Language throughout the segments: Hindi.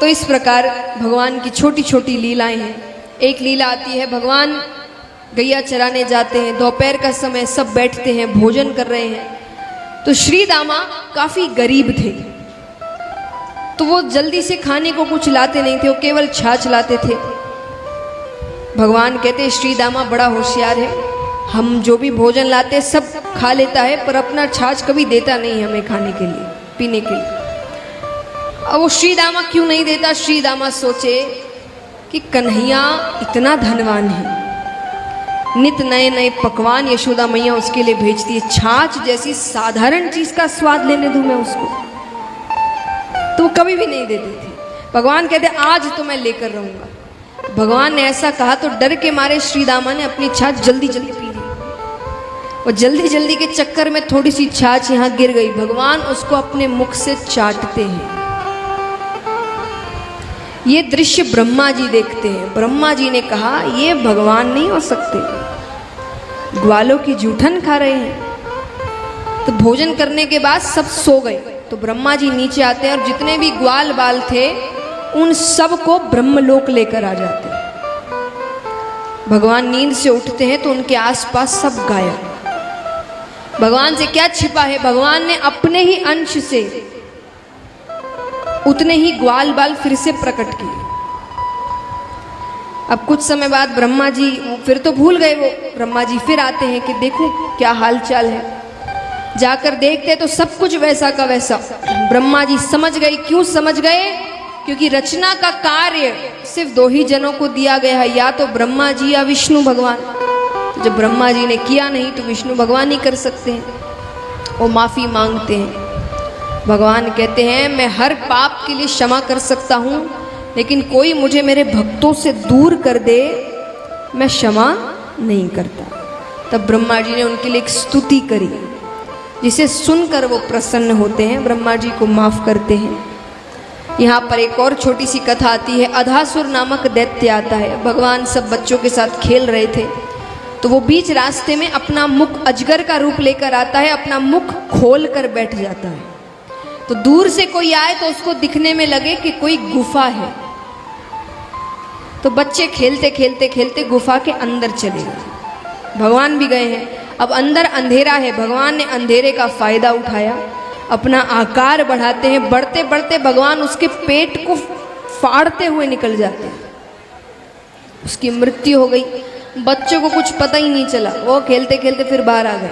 तो इस प्रकार भगवान की छोटी छोटी लीलाएं हैं। एक लीला आती है, भगवान गैया चराने जाते हैं, दोपहर का समय, सब बैठते हैं, भोजन कर रहे हैं। तो श्री दामा काफी गरीब थे, तो वो जल्दी से खाने को कुछ लाते नहीं थे, वो केवल छाछ लाते थे। भगवान कहते श्री दामा बड़ा होशियार है, हम जो भी भोजन लाते सब खा लेता है, पर अपना छाछ कभी देता नहीं हमें खाने के लिए, पीने के लिए। अब वो श्री दामा क्यों नहीं देता? श्री दामा सोचे कि कन्हैया इतना धनवान है, नित नए नए पकवान यशोदा मैया उसके लिए भेजती है, छाछ जैसी साधारण चीज का स्वाद लेने दूं मैं उसको, तो वो कभी भी नहीं देती थी। भगवान कहते आज तो मैं लेकर रहूंगा। भगवान ने ऐसा कहा तो डर के मारे श्री दामा ने अपनी छाछ जल्दी जल्दी पी ली। और जल्दी जल्दी के चक्कर में थोड़ी सी छाछ यहाँ गिर गई। भगवान उसको अपने मुख से चाटते हैं। ये दृश्य ब्रह्मा जी देखते हैं। ब्रह्मा जी ने कहा ये भगवान नहीं हो सकते, ग्वालों की जूठन खा रहे हैं। तो भोजन करने के बाद सब सो गए। तो ब्रह्मा जी नीचे आते हैं और जितने भी ग्वाल बाल थे उन सब को ब्रह्मलोक लेकर आ जाते हैं। भगवान नींद से उठते हैं तो उनके आसपास सब गायब। भगवान से क्या छिपा है? भगवान ने अपने ही अंश से उतने ही ग्वाल बाल फिर से प्रकट किए। अब कुछ समय बाद ब्रह्मा जी फिर तो भूल गए, वो ब्रह्मा जी फिर आते हैं कि देखूं क्या हाल चाल है। जाकर देखते तो सब कुछ वैसा का वैसा। ब्रह्मा जी समझ गए। क्यों समझ गए? क्योंकि रचना का कार्य सिर्फ दो ही जनों को दिया गया है, या तो ब्रह्मा जी या विष्णु भगवान। जब ब्रह्मा जी ने किया नहीं तो विष्णु भगवान ही कर सकते हैं। वो माफी मांगते हैं। भगवान कहते हैं मैं हर पाप के लिए क्षमा कर सकता हूँ, लेकिन कोई मुझे मेरे भक्तों से दूर कर दे मैं क्षमा नहीं करता। तब ब्रह्मा जी ने उनके लिए एक स्तुति करी, जिसे सुनकर वो प्रसन्न होते हैं, ब्रह्मा जी को माफ करते हैं। यहाँ पर एक और छोटी सी कथा आती है। अधासुर नामक दैत्य आता है। भगवान सब बच्चों के साथ खेल रहे थे, तो वो बीच रास्ते में अपना मुख अजगर का रूप लेकर आता है, अपना मुख खोल कर बैठ जाता है। तो दूर से कोई आए तो उसको दिखने में लगे कि कोई गुफा है। तो बच्चे खेलते खेलते खेलते गुफा के अंदर चले गए। भगवान भी गए हैं। अब अंदर अंधेरा है। भगवान ने अंधेरे का फायदा उठाया, अपना आकार बढ़ाते हैं। बढ़ते बढ़ते भगवान उसके पेट को फाड़ते हुए निकल जाते हैं। उसकी मृत्यु हो गई। बच्चों को कुछ पता ही नहीं चला, वो खेलते खेलते फिर बाहर आ गए।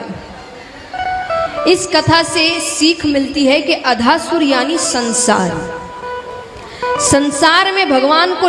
इस कथा से सीख मिलती है कि अधासुर यानी संसार, संसार में भगवान को